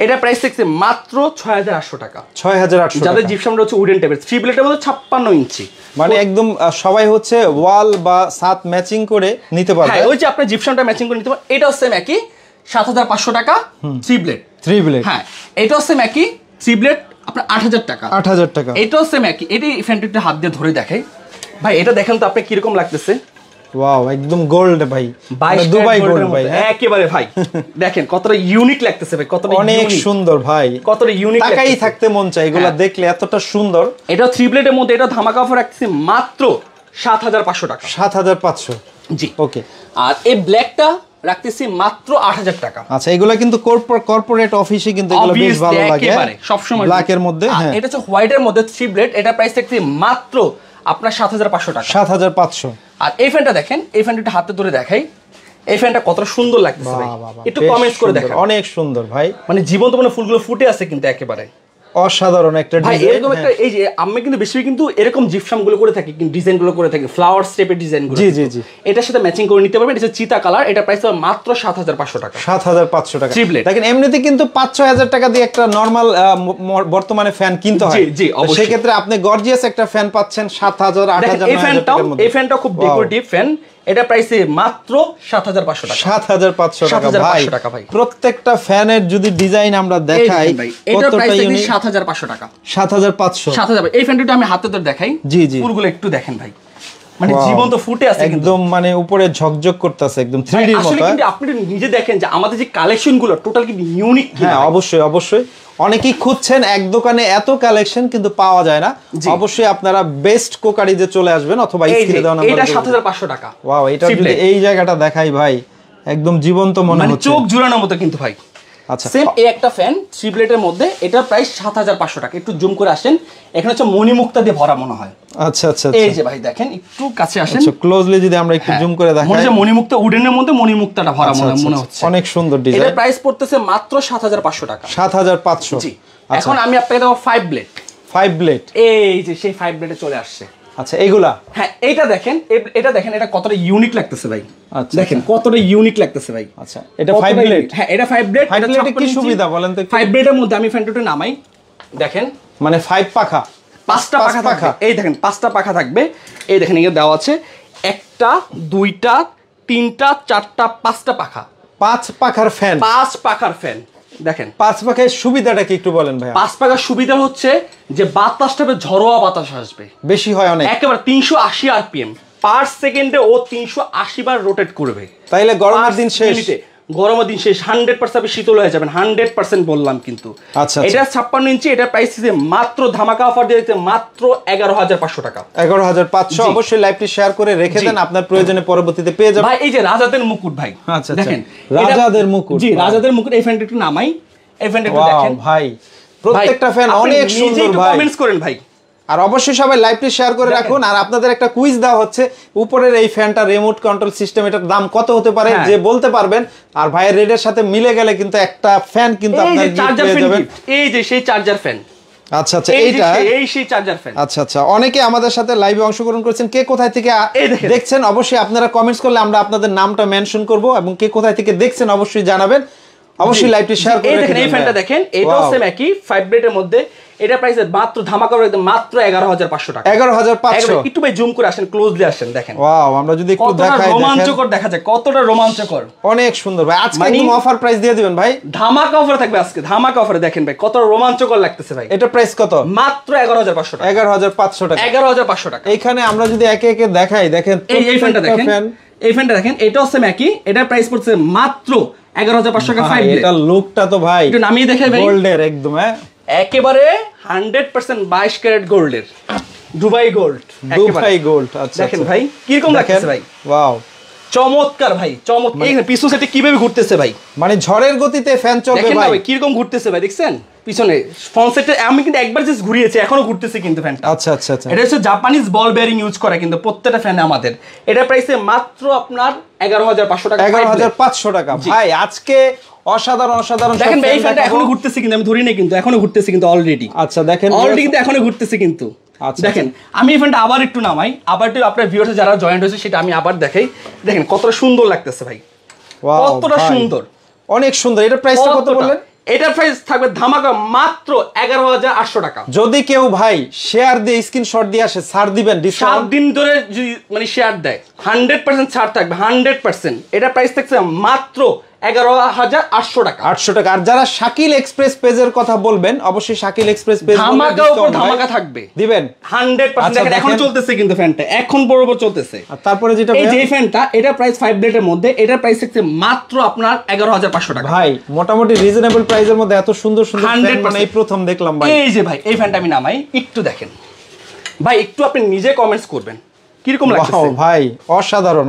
Speaker 2: এটা প্রাইস দেখছি মাত্র 6800 টাকা।
Speaker 1: 6800 টাকা।
Speaker 2: যাদের জিপসামটা হচ্ছে উডেন টাইপের, 3 ব্লেডের মধ্যে 56 ইঞ্চি,
Speaker 1: মানে একদম সবাই হচ্ছে ওয়াল বা ছাদ ম্যাচিং করে নিতে পারবে।
Speaker 2: হ্যাঁ, ওই যে আপনি জিপসামটা ম্যাচিং করে নিতে পারেন। এটাও সেম একই 7500 টাকা, 3 ব্লেড। হ্যাঁ, এটাও সেম একই 3 ব্লেড আপনার 8000 টাকা।
Speaker 1: 8000 টাকা।
Speaker 2: এটাও সেম একই। এটি ফ্যানটা হাত দিয়ে ধরে দেখাই ভাই, এটা দেখেন তো আপনি কিরকম লাগতেছে।
Speaker 1: ওয়াও, একদম গোল্ড ভাই, মানে দুবাই গোল্ড ভাই
Speaker 2: একেবারে ভাই। দেখেন কতটা ইউনিক লাগতেছে ভাই, কতটা
Speaker 1: অনেক সুন্দর ভাই,
Speaker 2: কতটা ইউনিক লাগতেছে।
Speaker 1: তাকাই থাকতে মন চায় এগুলা দেখলে, এতটা সুন্দর।
Speaker 2: এটা 3 ব্লেডের মধ্যে। এটা ধামাকা অফার রাখতেছি মাত্র 7500 টাকা।
Speaker 1: 7500,
Speaker 2: জি
Speaker 1: ওকে।
Speaker 2: আর এই ব্ল্যাকটা রাখতেছি মাত্র 8000 টাকা।
Speaker 1: আচ্ছা, এগুলা কিন্তু কর্পোরেট অফিসে কিন্তু এগুলো বেশ ভালো লাগে
Speaker 2: সব সময়
Speaker 1: ব্ল্যাক এর মধ্যে। হ্যাঁ,
Speaker 2: এটা হচ্ছে হোয়াইটের মধ্যে 3 ব্লেড। এটা প্রাইস রাখতেছি মাত্র আপনার 7500 টাকা।
Speaker 1: 7500।
Speaker 2: আর এই ফ্যানটা দেখেন, এই ফ্যানটা হাতে ধরে দেখাই, এই ফ্যানটা কতটা সুন্দর লাগতেছে ভাই, একটু কমেন্টস করে দেখেন।
Speaker 1: অনেক সুন্দর ভাই,
Speaker 2: মানে জীবন্ত মানে ফুলগুলো ফুটে আছে কিন্তু একেবারে
Speaker 1: অসাধারণ একটা
Speaker 2: ভাই।
Speaker 1: ডিজাইন।
Speaker 2: এরকম একটা এই যে আমি কিন্তু বেশি কিন্তু এরকম জিপসাম গুলো করে থাকি, কিন্তু ডিজাইন গুলো করে থাকি, ফ্লাওয়ার স্টেপের ডিজাইন গুলো।
Speaker 1: জি জি জি,
Speaker 2: এটার সাথে ম্যাচিং করে নিতে পারবেন। এটা হচ্ছে চিতা কালার। এটা প্রাইস হবে মাত্র 7500 টাকা।
Speaker 1: 7500 টাকা। দেখেন এমনিতে কিন্তু 5-6000 টাকা দিয়ে একটা নরমাল বর্তমানে ফ্যান কিনতে হয়।
Speaker 2: জি জি, অবশ্যই।
Speaker 1: সেই ক্ষেত্রে আপনি গর্জিয়াস একটা ফ্যান পাচ্ছেন 7000, 8000, 9000 টাকার মধ্যে।
Speaker 2: এই ফ্যানটা খুব ডেকোরেটিভ ফ্যান। এটা প্রাইসে মাত্র 7500 টাকা।
Speaker 1: 7500 টাকা ভাই।
Speaker 2: 7500 টাকা ভাই।
Speaker 1: প্রত্যেকটা ফ্যানের যদি ডিজাইন আমরা দেখাই,
Speaker 2: এটা প্রাইস দেখি 7500 টাকা।
Speaker 1: 7500।
Speaker 2: 7000। এই ফ্যানটা আমি হাতে ধরে দেখাই।
Speaker 1: জি জি,
Speaker 2: ফুলগুলো একটু দেখেন ভাই, মানে জীবন্ত ফুটে আছে
Speaker 1: একদম, মানে উপরে ঝকঝক করতেছে একদম 3D এর মতো।
Speaker 2: আসলে কিন্তু আপনি নিজে দেখেন যে আমাদের যে কালেকশন গুলো টোটাল কিন্তু ইউনিক।
Speaker 1: হ্যাঁ, অবশ্যই অবশ্যই। অনেকেই খুঁজছেন এক দোকানে এত কালেকশন কিন্তু পাওয়া যায় না। অবশ্যই আপনারা বেস্ট কোকারিজে চলে আসবেন, অথবা স্ক্রিনে দেওয়া নাম্বারে।
Speaker 2: এটা 7500 টাকা।
Speaker 1: ওয়াও, এটা যদি এই জায়গাটা দেখাই ভাই, একদম জীবন্ত মনে হচ্ছে,
Speaker 2: মানে চোখ জুড়ানোর মতো কিন্তু ভাই।
Speaker 1: আচ্ছা,
Speaker 2: সেম এই একটা ফ্যান 3 ব্লেডের মধ্যে। এটা প্রাইস 7500 টাকা। একটু জুম করে আসেন, এখানে হচ্ছে মণিমুক্তা দিয়ে ভরা মনে হয়।
Speaker 1: আচ্ছা আচ্ছা,
Speaker 2: এই যে ভাই দেখেন, একটু কাছে আসেন।
Speaker 1: আচ্ছা, ক্লোজলি যদি আমরা একটু জুম করে দেখাই,
Speaker 2: মনে হচ্ছে মণিমুক্তা, উডেনের মধ্যে মণিমুক্তাটা ভরা মনে হচ্ছে।
Speaker 1: অনেক সুন্দর ডিজাইন।
Speaker 2: এটা প্রাইস পড়তেছে মাত্র 7500 টাকা।
Speaker 1: 7500।
Speaker 2: জি। এখন আমি আপনাকে দেব 5 ব্লেড।
Speaker 1: 5 ব্লেড,
Speaker 2: এই যে সেই 5 ব্লেডে চলে আসছে।
Speaker 1: আচ্ছা, এইগুলা।
Speaker 2: হ্যাঁ, এটা দেখেন, এটা দেখেন, এটা কতটা ইউনিক লাগতেছে ভাই।
Speaker 1: আচ্ছা,
Speaker 2: দেখেন কতটা ইউনিক লাগতেছে ভাই।
Speaker 1: আচ্ছা, এটা 5 ব্লেড।
Speaker 2: হ্যাঁ, এটা 5 ব্লেড।
Speaker 1: 5 ব্লেডে কি সুবিধা বলেন তো?
Speaker 2: 5 ব্লেডের মধ্যে আমি ফ্যানটা নামাই, দেখেন
Speaker 1: মানে 5 পাখা,
Speaker 2: 5টা পাখা থাকবে। এই দেখেন 5টা পাখা থাকবে। এই দেখেন এখানে দেওয়া আছে 1টা 2টা 3টা 4টা 5টা পাখা।
Speaker 1: 5 পাখার ফ্যান।
Speaker 2: 5 পাখার ফ্যান দেখেন।
Speaker 1: 5 পাখার সুবিধাটা কি একটু বলেন ভাই?
Speaker 2: 5 পাখার সুবিধা হচ্ছে যে বাতাসটা ঝরোয়া বাতাস আসবে,
Speaker 1: বেশি হয় অনেক,
Speaker 2: একেবারে 380 আরপিএম পার সেকেন্ডে ও 380 বার রোটেট করবে।
Speaker 1: তাইলে গরমের দিন শেষ।
Speaker 2: গরমের দিন শেষ 100% শীতল হয়ে যাবেন 100% বললাম কিন্তু।
Speaker 1: আচ্ছা
Speaker 2: এটা 56 ইঞ্চি, এটা প্রাইস দিতে মাত্র ধামাকা অফার দিয়ে দিতে মাত্র 11500 টাকা।
Speaker 1: 11500। অবশ্যই লাইভটি শেয়ার করে রেখে দেন, আপনার প্রয়োজনে পরবর্তীতে পেয়ে যাবেন।
Speaker 2: ভাই এই যে রাজাদের মুকুট ভাই,
Speaker 1: আচ্ছা
Speaker 2: দেখেন
Speaker 1: রাজাদের মুকুট।
Speaker 2: জি রাজাদের মুকুট। এই ফ্যানটা একটু নামাই, এই ফ্যানটা একটু দেখেন
Speaker 1: ভাই, প্রত্যেকটা ফ্যান অনেক সুন্দর ভাই।
Speaker 2: কমেন্টস করেন ভাই,
Speaker 1: আর অবশ্যই সবাই লাইভটি শেয়ার করে রাখুন। আর আপনাদের একটা কুইজ দেওয়া হচ্ছে, উপরের এই ফ্যানটা রিমোট কন্ট্রোল সিস্টেম, এটার দাম কত হতে পারে যে বলতে পারবেন, আর ভাইয়ের রেটের সাথে মিলে গেলে কিন্তু একটা ফ্যান কিন্তু আপনারা গিফট পেয়ে যাবেন।
Speaker 2: এই যে সেই চার্জার ফ্যান।
Speaker 1: আচ্ছা এইটা
Speaker 2: এই সেই চার্জার ফ্যান।
Speaker 1: আচ্ছা অনেকে আমাদের সাথে লাইভে অংশগ্রহণ করেছেন, কে কোথায় থেকে দেখছেন অবশ্যই আপনারা কমেন্টস করলে আমরা আপনাদের নামটা মেনশন করব, এবং কে কোথায় থেকে দেখছেন অবশ্যই জানাবেন। অবশ্যই লাইভটি শেয়ার করে
Speaker 2: দেখেন এই ফ্যানটা দেখেন, এটাও সেম একই 5 ব্লেডের মধ্যে। এটা প্রাইস মাত্র ধামাকা করে মাত্র 11500 টাকা।
Speaker 1: 11500।
Speaker 2: একটু ভাই জুম করে আসেন, ক্লোজলি আসেন, দেখেন
Speaker 1: ওয়াও, আমরা যদি একটু দেখাই,
Speaker 2: রোমাঞ্চকর দেখা যায়, কতটা রোমাঞ্চকর,
Speaker 1: অনেক সুন্দর ভাই। আজকে একদম অফার প্রাইস দিয়ে দিবেন ভাই,
Speaker 2: ধামাকা অফার থাকবে আজকে, ধামাকা অফারে দেখেন ভাই কত রোমাঞ্চকর লাগতেছে ভাই।
Speaker 1: এটা প্রাইস কত?
Speaker 2: মাত্র 11500 টাকা।
Speaker 1: 11500 টাকা।
Speaker 2: 11500 টাকা।
Speaker 1: এইখানে আমরা যদি একে একে দেখাই, দেখেন
Speaker 2: এই ফ্যানটা দেখেন, এই ফ্যানটা দেখেন, এটাও সেম একই, এটার প্রাইস পড়ছে মাত্র 11500 টাকা। 5 ব্লেড।
Speaker 1: এটা লুকটা তো ভাই
Speaker 2: একটু নামিয়ে দেখাই ভাই,
Speaker 1: গোল্ডের একদম,
Speaker 2: একেবারে 100% 22 ক্যারেট গোল্ডের, দুবাই গোল্ড,
Speaker 1: দুবাই গোল্ড। আচ্ছা
Speaker 2: দেখেন ভাই কিরকম লাগছে ভাই,
Speaker 1: ওয়াও
Speaker 2: চমৎকার ভাই, চমৎকার। এই পিছন সাইডে কিভাবে ঘুরতেছে ভাই,
Speaker 1: মানে ঝড়ের গতিতে ফ্যান চলবে
Speaker 2: ভাই,
Speaker 1: ভাই
Speaker 2: কিরকম ঘুরতেছে ভাই, দেখছেন পিছনে ফ্রন্ট সাইডে। আমি কিন্তু একবার জাস্ট ঘুরিয়েছি, এখনো ঘুরতেছে কিন্তু ফ্যানটা।
Speaker 1: আচ্ছা
Speaker 2: এটা হচ্ছে জাপানিজ বল বেয়ারিং ইউজ করে কিন্তু প্রত্যেকটা ফ্যানে আমাদের। এটা প্রাইসে মাত্র আপনার 11500 টাকা।
Speaker 1: 11500 টাকা ভাই। আজকে অসাধারণ
Speaker 2: দেখেন ভাই, এই ফ্যানটা এখনো ঘুরতেছে কিন্তু, আমি ধরি না কিন্তু, এখনো ঘুরতেছে কিন্তু অলরেডি।
Speaker 1: আচ্ছা দেখেন
Speaker 2: অলরেডি কিন্তু এখনো ঘুরতেছে কিন্তু। দেখেন আমি এই ফ্যানটা আবার একটু নামাই, আবার একটু আপনার ভিউয়ার্স যারা জয়েন্ট হয়েছে সেটা আমি আবার দেখাই। দেখেন কতটা সুন্দর লাগতেছে ভাই, কতটা সুন্দর,
Speaker 1: অনেক সুন্দর। এটা প্রাইসটা কত বললেন?
Speaker 2: এটার প্রাইস থাকবে ধামাকা মাত্র 11800 টাকা।
Speaker 1: যদি কেউ ভাই শেয়ার দিয়ে স্ক্রিনশট দিয়ে আসে, ছাড় দিবেন
Speaker 2: 7 দিন ধরে যদি মানে শেয়ার দেয় 100% ছাড় থাকবে, 100%। এটা প্রাইস থাকছে মাত্র 11800 টাকা।
Speaker 1: 800 টাকা। আর যারা শাকিল এক্সপ্রেস পেজের কথা বলবেন, অবশ্যই শাকিল এক্সপ্রেস পেজ
Speaker 2: ধামাকা উপর ধামাকা থাকবে, দিবেন 100%। দেখেন এখন চলতেছে কিন্তু ফ্যানটা, এখন বরাবর চলতেছে।
Speaker 1: আর তারপরে যেটা
Speaker 2: এই যে ফ্যানটা, এটা প্রাইস 5 ব্লেডের মধ্যে, এটার প্রাইস থাকছে মাত্র আপনার 11500 টাকা।
Speaker 1: ভাই মোটামুটি রিজনেবল প্রাইসের মধ্যে এত সুন্দর সুন্দর ফ্যান মানে এই প্রথম দেখলাম ভাই।
Speaker 2: এই যে ভাই এই ফ্যানটা আমি নামাই, একটু দেখেন ভাই, একটু আপনি নিজে কমেন্টস করবেন কিরকম লাগতেছে
Speaker 1: ভাই। অসাধারণ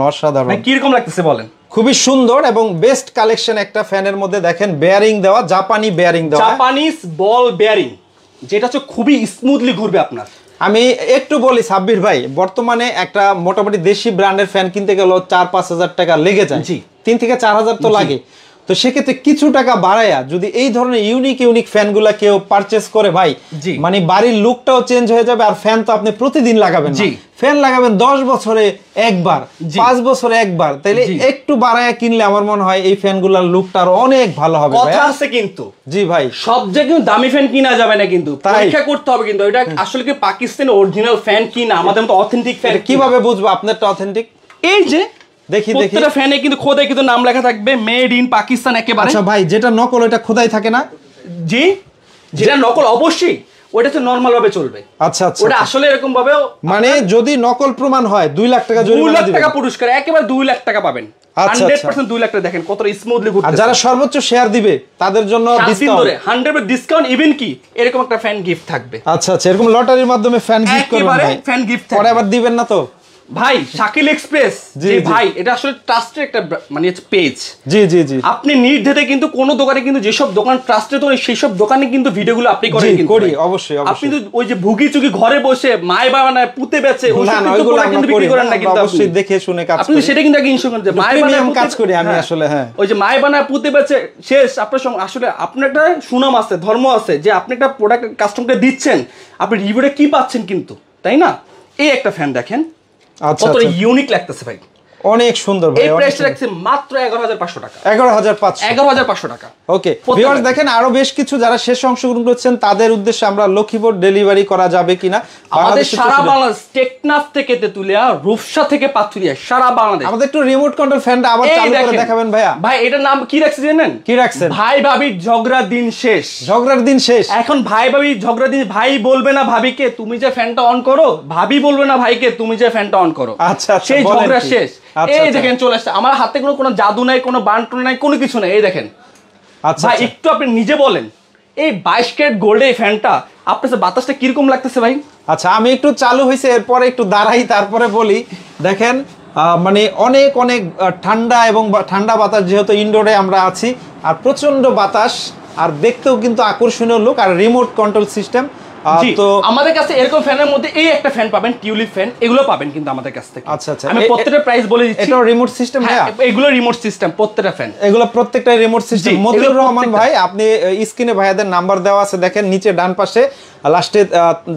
Speaker 2: ভাই, কিরকম লাগতেছে বলেন।
Speaker 1: খুবই সুন্দর এবং বেস্ট কালেকশন একটা ফ্যানের মধ্যে। দেখেন বেয়ারিং দেওয়া, জাপানি বেয়ারিং দেওয়া,
Speaker 2: জাপানিজ বল বেয়ারিং, যেটা হচ্ছে খুবই স্মুথলি ঘুরবে আপনার।
Speaker 1: আমি একটু বলি সাব্বির ভাই, বর্তমানে একটা মোটামুটি দেশি ব্র্যান্ডের ফ্যান কিনতে গেলেও 4-5 হাজার টাকা লেগে যায়, 3 থেকে 4 হাজার তো লাগে। তো সেক্ষেত্রে কিছু টাকা বাড়ায়া যদি এই ধরনের ইউনিক ফ্যানগুলা কেউ পারচেস করে ভাই, মানে বাড়ির লুকটাও চেঞ্জ হয়ে যাবে। আর ফ্যান তো আপনি প্রতিদিন লাগাবেন না, ফ্যান লাগাবেন 10 বছরে একবার, 5 বছরে একবার, তাইলে একটু বাড়ায়া কিনলে আমার মনে হয় এই ফ্যানগুলোর লুকটা আরো অনেক ভালো হবে।
Speaker 2: কথা আছে কিন্তু,
Speaker 1: জি ভাই,
Speaker 2: সব জায়গায় কিন্তু দামি ফ্যান কিনা যাবে না কিন্তু, পরীক্ষা করতে হবে কিন্তু এটা আসলে কি পাকিস্তানি অরিজিনাল ফ্যান কিনা, আমাদের মতো অথেন্টিক ফ্যান
Speaker 1: কিভাবে বুঝবো আপনারটা অথেন্টিক?
Speaker 2: এই যে
Speaker 1: দেখি
Speaker 2: প্রত্যেকটা ফ্যানে কিন্তু খোদাই কিন্তু নাম লেখা থাকবে, মেড ইন পাকিস্তান একেবারে।
Speaker 1: আচ্ছা ভাই, যেটা নকল ওটা খোদাই থাকে না?
Speaker 2: জি, যেটা নকল অবশ্যই ওটা তো নরমাল ভাবে চলবে।
Speaker 1: আচ্ছা
Speaker 2: ওটা আসলে এরকম ভাবে,
Speaker 1: মানে যদি নকল প্রমাণ হয় 2 লাখ টাকা জরিমানা দিবেন। 2
Speaker 2: লাখ টাকা পুরস্কার, একেবারে 2 লাখ টাকা পাবেন। 100% 2 লাখ টাকা। দেখেন কত স্মুথলি ঘুরতেছে।
Speaker 1: আর যারা সর্বোচ্চ শেয়ার দিবে তাদের জন্য ডিসকাউন্ট
Speaker 2: 100% ডিসকাউন্ট, ইভেন কি এরকম একটা ফ্যান গিফট থাকবে।
Speaker 1: আচ্ছা এরকম লটারির মাধ্যমে ফ্যান গিফট করবেন ভাই,
Speaker 2: ফ্যান গিফট
Speaker 1: পরে আবার দিবেন না তো
Speaker 2: ভাই। শাকিল এক্সপ্রেস যে ভাই, এটা আসলে ট্রাস্টেড একটা মানে পেজ।
Speaker 1: জি
Speaker 2: আপনি নির্দ্বিধাতে কিন্তু কোন দোকানে কিন্তু যেসব দোকান ট্রাস্টেড হয় সেই সব দোকানে কিন্তু ভিডিওগুলো আপনি করেন কিন্তু।
Speaker 1: করি অবশ্যই।
Speaker 2: আপনি তো ওই যে ভুগি চুগি ঘরে বসে মায় বানায় পুঁতে বেচে ওইগুলো কিন্তু বিক্রি করেন না কিন্তু,
Speaker 1: অবশ্যই দেখে শুনে কাজ করি।
Speaker 2: আপনি সেটা কিন্তু আগে ইনশিওর করেন যে মায় বানায়
Speaker 1: কাজ করি আমি আসলে। হ্যাঁ,
Speaker 2: ওই যে মায় বানায় পুঁতে বেচে শেষ আপনার সঙ্গে আসলে আপনার একটা সুনাম আছে, ধর্ম আছে যে আপনি একটা প্রোডাক্ট কাস্টমারকে দিচ্ছেন, আপনি রিভিউটা কি পাচ্ছেন কিন্তু, তাই না? এই একটা ফ্যান দেখেন কত ইউনিক লাগতেছে ভাই,
Speaker 1: অনেক সুন্দর ভাই।
Speaker 2: এই প্রাইস রাখছি মাত্র 11500 টাকা।
Speaker 1: 11500 টাকা। ওকে ভিউয়ার্স, দেখেন আরো বেশ কিছু যারা শেষ অংশগ্রহণ করছেন তাদের উদ্দেশ্যে আমরা লক্ষ্মীপুর ডেলিভারি করা যাবে কিনা,
Speaker 2: আমাদের সারা বাংলাদেশ, টেকনাফ থেকে তেতুলিয়া, রূপসা থেকে পাথুরিয়া, সারা বাংলাদেশ।
Speaker 1: আমাদের একটু রিমোট কন্ট্রোল ফ্যানটা আবার চালু করে দেখাবেন ভাইয়া।
Speaker 2: ভাই এটার নাম কি রাখছেন জানেন?
Speaker 1: কি রাখছেন?
Speaker 2: ভাই ভাবির ঝগড়ার দিন শেষ।
Speaker 1: ঝগড়ার দিন শেষ।
Speaker 2: এখন ভাই ভাবির ঝগড়ার দিন, ভাই বলবে না ভাবিকে তুমি যে ফ্যানটা অন করো, ভাবি বলবে না ভাইকে তুমি যে ফ্যানটা অন করো।
Speaker 1: আচ্ছা
Speaker 2: সেই ঝগড়া শেষ। এই দেখেন চলে আসছে, আমার হাতে কোনো জাদু নাই, কোনো বান্টন নাই, কোনো কিছু নাই, এই দেখেন। আচ্ছা ভাই একটু আপনি নিজে বলেন এই 22 ক্যারেট গোল্ডে এই ফ্যানটা আপনার বাতাসটা কিরকম লাগতেছে ভাই?
Speaker 1: আচ্ছা আমি একটু চালু হয়েছে এরপরে একটু দাঁড়াই তারপরে বলি। দেখেন মানে অনেক অনেক ঠান্ডা এবং ঠান্ডা বাতাস, যেহেতু ইনডোরে আমরা আছি, আর প্রচন্ড বাতাস, আর দেখতেও কিন্তু আকর্ষণীয় লুক, আর রিমোট কন্ট্রোল সিস্টেম।
Speaker 2: তো আমাদের কাছে এরকম ফ্যানের মধ্যে এই একটা ফ্যান পাবেন, টিউলিপ ফ্যান, এগুলো পাবেন কিন্তু আমাদের কাছ থেকে।
Speaker 1: আচ্ছা আচ্ছা,
Speaker 2: আমি প্রত্যেকটা প্রাইস বলে দিচ্ছি।
Speaker 1: এটা রিমোট সিস্টেম ভাইয়া?
Speaker 2: এগুলো রিমোট সিস্টেম, প্রত্যেকটা ফ্যান
Speaker 1: এগুলো প্রত্যেকটা রিমোট সিস্টেম। মতিউর রহমান ভাই, আপনি স্ক্রিনে ভাইয়াদের নাম্বার দেওয়া আছে, দেখেন নিচে ডান পাশে লাস্টে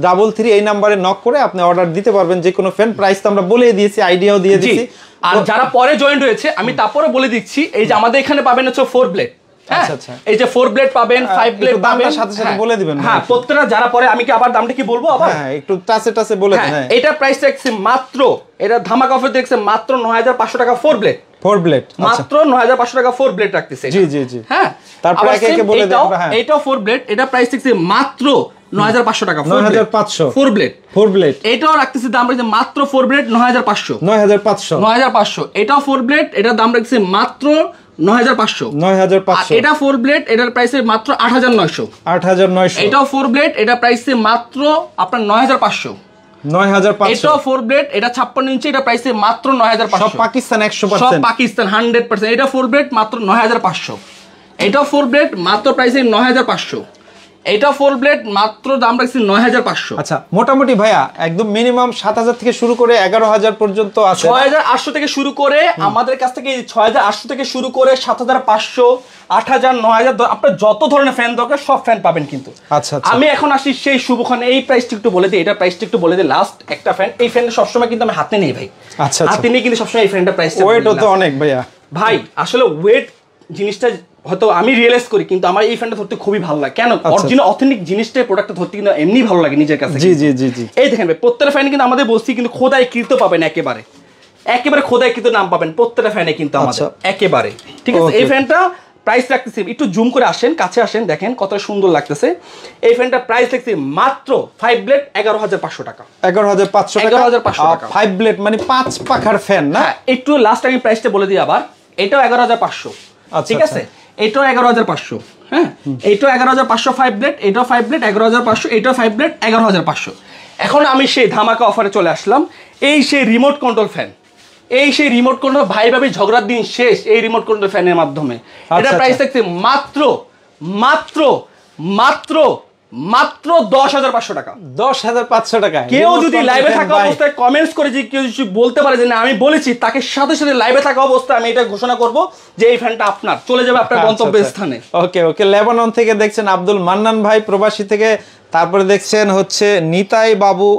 Speaker 1: 33 এই নাম্বারে নক করে আপনি অর্ডার দিতে পারবেন যে কোনো ফ্যান। প্রাইস তো আমরা বলে দিয়েছি, আইডিয়াও দিয়ে দিয়েছি।
Speaker 2: আর যারা পরে জয়েন্ট হয়েছে আমি তারপরে বলে দিচ্ছি, এই যে আমাদের এখানে পাবেন হচ্ছে 4 ব্লেড। আচ্ছা আচ্ছা, এই যে 4 ব্লেড পাবেন, 5 ব্লেড পাবেন,
Speaker 1: সাথে সাথে বলে দিবেন।
Speaker 2: হ্যাঁ প্রত্যেকটা যারা পরে, আমি কি আবার দামটা কি বলবো আবার?
Speaker 1: হ্যাঁ একটু টাচে টাচে বলে দেন। হ্যাঁ
Speaker 2: এটা প্রাইস রাখছি মাত্র, এটা ধামাকা অফার দেখছে মাত্র 9500 টাকা 4 ব্লেড।
Speaker 1: 4 ব্লেড
Speaker 2: মাত্র 9500 টাকা 4 ব্লেড রাখতেছে।
Speaker 1: জি জি জি।
Speaker 2: হ্যাঁ
Speaker 1: তারপরে একে একে বলে দেন।
Speaker 2: হ্যাঁ এটাও 4 ব্লেড, এটা প্রাইস রাখছি মাত্র 9500 টাকা
Speaker 1: 9500
Speaker 2: 4 ব্লেড।
Speaker 1: 4 ব্লেড
Speaker 2: এটাও রাখতেছি দাম রাখছি মাত্র 4 ব্লেড 9500
Speaker 1: 9500।
Speaker 2: এটাও 4 ব্লেড, এটার দাম রাখছি মাত্র 9500। এটা 4 ব্লেড, এটার প্রাইস মাত্র 8900। এটাও 4 ব্লেড, এটা প্রাইস মাত্র আপনার 9500। এটাও 4 ব্লেড, এটা 56 ইঞ্চি, এটা প্রাইস মাত্র 9500।
Speaker 1: সব পাকিস্তান 100%,
Speaker 2: সব পাকিস্তান 100%। এটা 4 ব্লেড মাত্র 9500। এটাও 4 ব্লেড মাত্র প্রাইস 9500। এটা 4 ব্লেড মাত্র দাম রাখছি 9500।
Speaker 1: আচ্ছা মোটামুটি ভাইয়া একদম মিনিমাম 7000 থেকে শুরু করে 11000 পর্যন্ত আছে।
Speaker 2: 6800 থেকে শুরু করে আমাদের কাছ থেকে 6800 থেকে শুরু করে 7500, 8000, 9000, আপনার যত ধরনের ফ্যান দরকার সব ফ্যান পাবেন কিন্তু।
Speaker 1: আচ্ছা আচ্ছা,
Speaker 2: আমি এখন আসি সেই শুভক্ষণে, এই প্রাইসটা একটু বলে দিই, এটা প্রাইসটা একটু বলে দিই। লাস্ট একটা ফ্যান, এই ফ্যানটা সবসময় কিন্তু আমি হাতে নেই ভাই।
Speaker 1: আচ্ছা
Speaker 2: হাতে নেই কিন্তু সবসময় এই ফ্যানটা প্রাইসটা
Speaker 1: ওয়েট তো অনেক ভাইয়া।
Speaker 2: ভাই আসলে ওয়েট জিনিসটা হয়তো আমি রিয়েলাইজ করি, কিন্তু আমার এই ফ্যানটা ধরতে খুবই ভালো লাগে। কেন? অরিজিনাল অথেন্টিক জিনিসটা, প্রোডাক্টটা ধরতে কিন্তু এমনি ভালো লাগে নিজের কাছে।
Speaker 1: জি জি জি জি।
Speaker 2: এই দেখেন ভাই প্রত্যেকটা ফ্যান কিন্তু আমাদের বলছি কিন্তু খোদাইকৃত পাবেন, একেবারে খোদাইকৃত নাম পাবেন প্রত্যেকটা ফ্যানে কিন্তু আমাদের একেবারে। ঠিক আছে, এই ফ্যানটা প্রাইস রাখতেছি, একটু জুম করে আসেন, কাছে আসেন, দেখেন কত সুন্দর লাগতেছে। এই ফ্যানটা প্রাইস রাখছি মাত্র 5 ব্লেড 11500 টাকা।
Speaker 1: 11500 টাকা 5 ব্লেড মানে 5 পাখার ফ্যান না?
Speaker 2: একটু লাস্ট আমি প্রাইসটা বলে দিই আবার। এটাও 11500। ঠিক আছে, এটাও 11500। হ্যাঁ এটাও 11500 5 ব্লেড, এটাও 5 ব্লেড 11500, এটাও 5 ব্লেড 11500। এখন আমি সেই ধামাকা অফারে চলে আসলাম। এই সেই রিমোট কন্ট্রোল ফ্যান, এই সেই রিমোট কন্ট্রোল, ভাই ভাবি ঝগড়ার দিন শেষ এই রিমোট কন্ট্রোল ফ্যানের মাধ্যমে। এটা প্রাইস থাকছে মাত্র মাত্র মাত্র মাত্র 10500 টাকা।
Speaker 1: 10500 টাকা।
Speaker 2: কেউ যদি লাইভে থাকা অবস্থায় কমেন্টস করে যে কেউ যদি বলতে পারে যে না আমি বলেছি, তাকে সাথে সাথে লাইভে থাকা অবস্থায় আমি এটা ঘোষণা করব যে এই ফ্যানটা আপনার, চলে যাবে আপনার গন্তব্যস্থানে।
Speaker 1: ওকে ওকে। লেবানন থেকে দেখছেন আব্দুল মান্নান ভাই, প্রবাসী থেকে। তারপরে দেখছেন হচ্ছে নিতাই বাবু।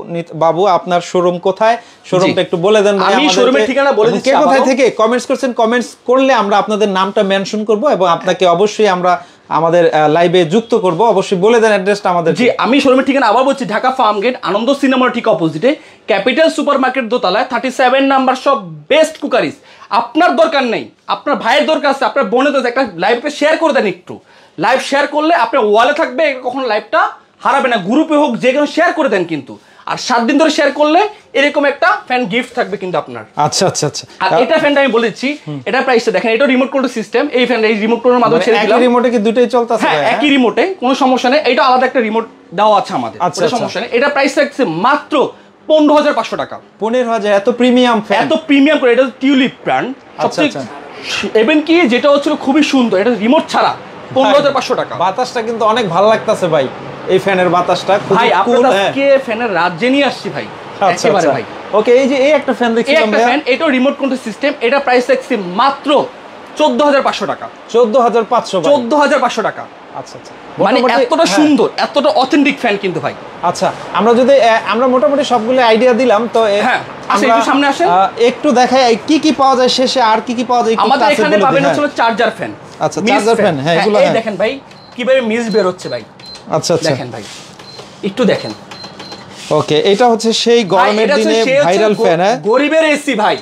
Speaker 1: বাবু আপনার শোরুম কোথায়? শোরুমটা একটু বলে দেন।
Speaker 2: আমি শোরুমের ঠিকানা বলে দিচ্ছি।
Speaker 1: কে কোথায় থেকে কমেন্টস করছেন, কমেন্টস করলে আমরা আপনাদের নামটা মেনশন করব এবং আপনাকে অবশ্যই আমরা আমাদের লাইভে যুক্ত করব। অবশ্যই বলে দেন অ্যাড্রেসটা আমাদের।
Speaker 2: জি আমি শোরুমের ঠিকানা আবার বলছি, ঢাকা ফার্ম গেট, আনন্দ সিনেমার ঠিক অপোজিটে, ক্যাপিটাল সুপারমার্কেট দোতলায় 37 নাম্বার সব, বেস্ট কুকারিজ। আপনার দরকার নেই, আপনার ভাইয়ের দরকার আছে, আপনার বোনের দরকার, একটা লাইভে শেয়ার করে দেন। একটু লাইভ শেয়ার করলে আপনার ওয়ালে থাকবে, কখনো লাইভটা হারাবে না। গ্রুপে হোক যে কোনো শেয়ার করে দেন কিন্তু, আর 7 দিন ধরে শেয়ার করলে এরকম একটা ফ্যান গিফট থাকবে কিন্তু আপনার।
Speaker 1: আচ্ছা আচ্ছা আচ্ছা।
Speaker 2: আর এটা ফ্যানটা আমি বলেছি, এটা প্রাইসটা দেখেন, এটা রিমোট কন্ট্রোল সিস্টেম। এই ফ্যান এই রিমোট কন্ট্রোলের মাধ্যমে ছেড়ে দিলাম।
Speaker 1: একই রিমোটে কি দুটোই চলতেছে?
Speaker 2: হ্যাঁ একই রিমোটে, কোনো সমস্যা নেই। এটা আলাদা একটা রিমোট দেওয়া আছে আমাদের, কোনো সমস্যা নেই। এটা প্রাইস রাখছে মাত্র 15500 টাকা।
Speaker 1: 15000? এত প্রিমিয়াম ফ্যান,
Speaker 2: এত প্রিমিয়াম করে। এটা টিউলিপ ব্র্যান্ড সবচেয়ে, ইভেন কি যেটা হচ্ছে খুবই সুন্দর, এটা রিমোট ছাড়া 15500 টাকা।
Speaker 1: বাতাসটা কিন্তু অনেক ভালো লাগতেছে ভাই, এই ফ্যানের বাতাসটা
Speaker 2: ভাই। আপনারা আজকে ফ্যানের রাজ্যে নিয়ে আসছি ভাই, একেবারে ভাই।
Speaker 1: ওকে, এই যে এই একটা ফ্যান দেখছিলাম,
Speaker 2: একটা ফ্যান, এটা রিমোট কন্ট্রোল সিস্টেম। এটা প্রাইস রাখছি মাত্র 14500 টাকা।
Speaker 1: 14500
Speaker 2: টাকা।
Speaker 1: আচ্ছা আচ্ছা,
Speaker 2: মানে এতটা সুন্দর, এতটা অথেন্টিক ফ্যান কিন্তু ভাই।
Speaker 1: আচ্ছা আমরা যদি আমরা মোটামুটি সবগুলো আইডিয়া দিলাম, তো
Speaker 2: হ্যাঁ একটু সামনে আসেন,
Speaker 1: একটু দেখাই কি কি পাওয়া যায় শেষে, আর কি কি পাওয়া যায়
Speaker 2: আমাদের এখানে পাবেন হচ্ছে চার্জার ফ্যান।
Speaker 1: আচ্ছা চার্জার ফ্যান, হ্যাঁ এগুলো
Speaker 2: এই দেখেন ভাই কিভাবে মিস বের হচ্ছে ভাই।
Speaker 1: আচ্ছা আচ্ছা
Speaker 2: দেখেন ভাই, একটু দেখেন।
Speaker 1: ওকে, এটা হচ্ছে সেই গরমের দিনে ভাইরাল ফ্যান, হ্যাঁ
Speaker 2: গরিবের এসি ভাই।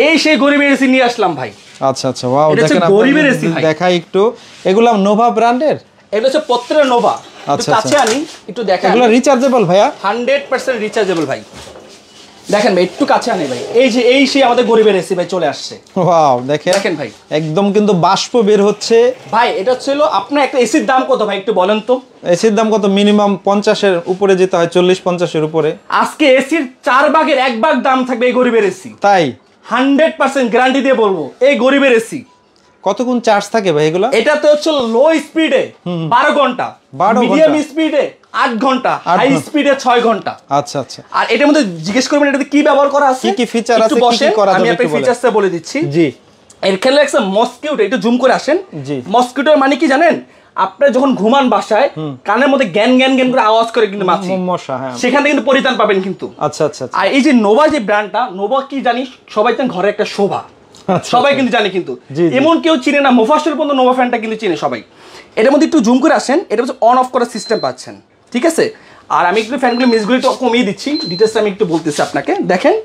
Speaker 2: এই সেই গরিবের এসি নিয়ে আসলাম ভাই।
Speaker 1: আচ্ছা আচ্ছা, ওয়াও, দেখেন গরিবের এসি দেখাই একটু। এগুলা নোভা ব্র্যান্ডের,
Speaker 2: এটা হচ্ছে পত্রের নোভা। আচ্ছা কাছে আনি একটু দেখেন।
Speaker 1: এগুলা রিচার্জেবল ভাইয়া?
Speaker 2: 100% রিচার্জেবল ভাই। দেখেন ভাই একটু কাছে আনে ভাই, এই সেই আমাদের গরিবের এসি ভাই চলে আসছে।
Speaker 1: ওয়াও দেখেন ভাই একদম কিন্তু বাষ্প বের হচ্ছে
Speaker 2: ভাই। এটা ছিল আপনার একটা এসির দাম কত ভাই একটু বলেন তো?
Speaker 1: এসির দাম কত? মিনিমাম 50-এর উপরে যেতে হয়, 40-50-এর উপরে।
Speaker 2: আজকে এসির 4 ভাগের 1 ভাগ দাম থাকবে এই গরিবের এসি।
Speaker 1: তাই
Speaker 2: 100% গ্যারান্টি দিয়ে বলবো এই গরিবের এসি।
Speaker 1: কতক্ষণ চার্জ থাকে ভাই এগুলো?
Speaker 2: এটাতে হচ্ছে লো স্পিডে 12 ঘন্টা, মিডিয়াম স্পিডে 8 ঘন্টা, হাই স্পিডে 6 ঘন্টা।
Speaker 1: আচ্ছা আচ্ছা।
Speaker 2: আর এটার মধ্যে জিজ্ঞেস করবেন এটাতে কি ব্যবহার করা আছে,
Speaker 1: কি ফিচার আছে, কি কি করা যাবে
Speaker 2: আমি আপনাকে ফিচারসটা বলে দিচ্ছি।
Speaker 1: জি।
Speaker 2: এর খেলে একটা মসকিউটো, একটু জুম করে আসেন। জি। মসকিউটোর মানে কি জানেন? আপনি যখন ঘুমান বাসায় কানের মধ্যে গ্যান গ্যান গ্যান করে আওয়াজ করে কিন্তু মাছি,
Speaker 1: মশা, হ্যাঁ,
Speaker 2: সেখান থেকে কিন্তু পরিত্রাণ পাবেন কিন্তু।
Speaker 1: আচ্ছা আচ্ছা।
Speaker 2: আর এই যে নোভা যে ব্র্যান্ডটা, নোভা কি জানি সবাই জানেন ঘরে একটা শোভা, সবাই কিন্তু জানে কিন্তু এমন কেউ চিনে না মোফাসের পর্যন্ত নোভা ফ্যানটা কিন্তু চিনে সবাই। এটার মধ্যে একটু জুম করে আসেন, এটা হচ্ছে অন অফ করার সিস্টেম পাচ্ছেন, ঠিক আছে? আর আমি একটু ফ্যানগুলো মিসগুলো একটু কমিয়ে দিচ্ছি, ডিটেলস আমি একটু বলতেছি আপনাকে। দেখেন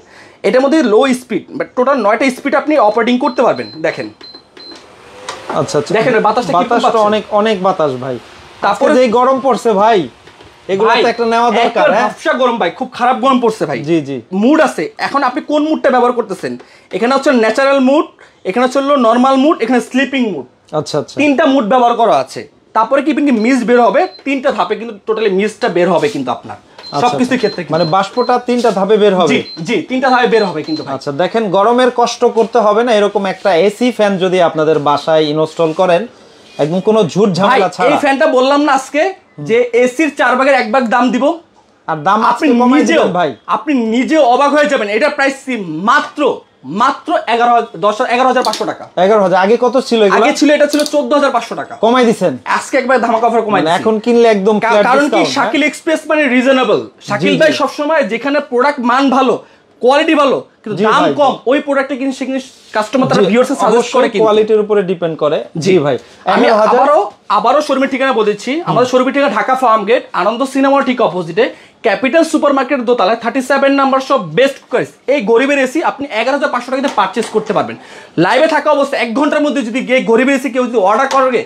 Speaker 2: এটার মধ্যে লো স্পিড বাট টোটাল 9টা স্পিড আপনি অপারেটিং করতে পারবেন। দেখেন
Speaker 1: আচ্ছা আচ্ছা,
Speaker 2: দেখেন বাতাসটা
Speaker 1: অনেক অনেক বাতাস ভাই।
Speaker 2: তারপরে
Speaker 1: যে গরম পড়ছে ভাই, এগুলো তো একটা নেওয়া দরকার।
Speaker 2: ব্যবসা গরম ভাই, খুব খারাপ গরম পড়ছে ভাই।
Speaker 1: জি জি।
Speaker 2: মুড আছে, এখন আপনি কোন মুডটা ব্যবহার করতেছেন? এখানে হচ্ছে ন্যাচারাল মুড, এখানে হচ্ছে নরমাল মুড, এখানে স্লিপিং মুড।
Speaker 1: আচ্ছা আচ্ছা,
Speaker 2: 3টা মুড ব্যবহার করা আছে। তারপরে কি মিস বের হবে 3টা ধাপে, কিন্তু টোটালি মিসটা বের হবে কিন্তু আপনার সবকিছুর ক্ষেত্রে,
Speaker 1: মানে বাষ্পটা 3টা ধাপে বের হবে।
Speaker 2: জি জি, 3টা ধাপে বের হবে কিন্তু।
Speaker 1: আচ্ছা দেখেন, গরমের কষ্ট করতে হবে না। এরকম একটা এসি ফ্যান যদি আপনাদের বাসায় ইনস্টল করেন, একদম কোনো ঝুট ঝামেলা ছাড়া।
Speaker 2: এই ফ্যানটা বললাম না আজকে যে এসির 4 ভাগের 1 ভাগ দাম দিব,
Speaker 1: আর দাম
Speaker 2: আপনি নিজেও ভাই, আপনি নিজেও অবাক হয়ে যাবেন। এটা প্রাইস মাত্র 11,500 টাকা।
Speaker 1: 11,000। আগে কত ছিল এগুলো?
Speaker 2: আগে ছিল, এটা ছিল 14,500 টাকা।
Speaker 1: কমাই দিবেন
Speaker 2: আজকে একবার ধামাকা অফার কমাই দিচ্ছি।
Speaker 1: এখন কিনলে একদম ফ্ল্যাট ডিসকাউন্ট।
Speaker 2: কারণ কি শাকিল এক্সপ্রেস মানে রিজনেবল। শাকিল ভাই সব সময় যেখানে প্রোডাক্ট মান ভালো, কোয়ালিটি ভালো, কিন্তু দাম কম, ওই প্রোডাক্টে কিন্তু সেখানে কাস্টমার তারা ভিউয়ার্স সাজেস্ট করে, কিন্তু
Speaker 1: কোয়ালিটির উপরে ডিপেন্ড করে। জি ভাই,
Speaker 2: আমি আবারো শোরুমের ঠিকানা বলেছি। আমাদের শোরুমের ঠিকানা ঢাকা ফার্ম গেট, আনন্দ সিনেমার ঠিক অপোজিটে, ক্যাপিটাল সুপারমার্কেট দোতলায় 37 নাম্বার সব বেস্ট প্রাইস। এই গরিবের এসি আপনি 11,500 টাকাতে পারচেজ করতে পারবেন। লাইভে থাকা অবস্থায় 1 ঘন্টার মধ্যে যদি গিয়ে গরিবের এসি কেউ যদি অর্ডার করে,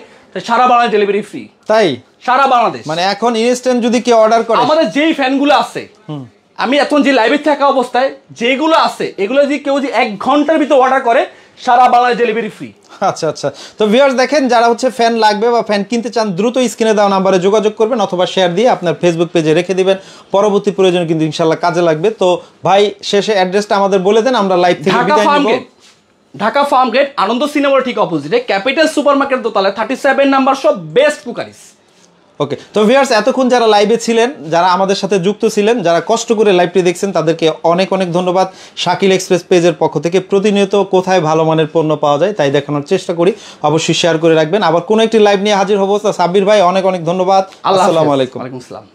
Speaker 2: সারা বাংলাদেশ ডেলিভারি ফ্রি।
Speaker 1: তাই
Speaker 2: সারা বাংলাদেশ,
Speaker 1: মানে এখন ইনস্ট্যান্ট যদি কেউ অর্ডার করে,
Speaker 2: আমাদের যেই ফ্যানগুলো আছে, আমি এখন যে লাইভে থাকা অবস্থায় যেগুলো আছে, এগুলো যদি কেউ যদি 1 ঘন্টার ভিতরে অর্ডার করে, সারা বাংলাদেশ ডেলিভারি ফ্রি।
Speaker 1: আচ্ছা আচ্ছা। তো ভিউয়ার্স দেখেন, যারা হচ্ছে ফ্যান লাগবে বা ফ্যান কিনতে চান, দ্রুত স্ক্রিনে দেওয়া নাম্বারে যোগাযোগ করবেন অথবা শেয়ার দিয়ে আপনার ফেসবুক পেজে রেখে দিবেন। পরবর্তী প্রয়োজনে কিন্তু ইনশাআল্লাহ কাজে লাগবে। তো ভাই শেষে অ্যাড্রেসটা আমাদের বলে দেন, আমরা লাইভ থেকে বিদায় নিব।
Speaker 2: ঢাকা ফার্ম গেট, আনন্দ সিনেমার ঠিক অপোজিটে, ক্যাপিটাল সুপারমার্কেট দোতলায় 37 নাম্বার সব বেস্ট কুকারিস।
Speaker 1: ওকে। তো ভিউয়ার্স এতক্ষণ যারা লাইভে ছিলেন, যারা আমাদের সাথে যুক্ত ছিলেন, যারা কষ্ট করে লাইভটি দেখছেন, তাদেরকে অনেক অনেক ধন্যবাদ। শাকিল এক্সপ্রেস পেজের পক্ষ থেকে প্রতিনিয়ত কোথায় ভালো মানের পণ্য পাওয়া যায় তাই দেখানোর চেষ্টা করি। অবশ্যই শেয়ার করে রাখবেন। আবার কোনো একটি লাইভ নিয়ে হাজির হবো। সাব্বির ভাই অনেক অনেক ধন্যবাদ। আসসালামু আলাইকুম।
Speaker 2: ওয়ালাইকুম আসসালাম।